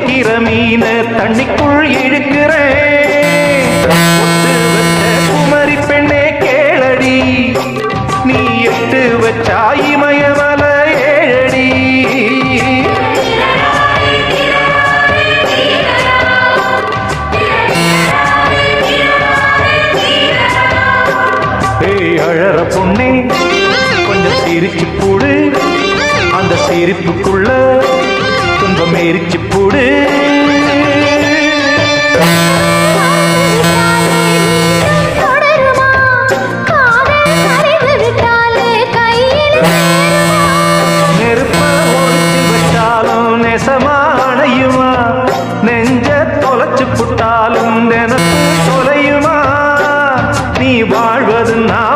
பிடிக்கிற மீன தண்ணிக்குள் இழுக்கிறேன். ஒட்டு வச்ச குமரி பெண்ணே கேளடி, நீ எட்டு வச்சா இமயமல ஏழடி. அழற பொண்ணே கொஞ்சம் சிரிச்சு போடு, அந்த சிரிப்புக்குள்ள துன்பம் எரிச்சு போடு. நெருப்ப ஒழிச்சு வச்சாலும் நெசமா அணையுமா, நெஞ்ச தொலைச்சு புட்டாலும் தினத்து தொலையுமா. நீ வாழ்வது நான்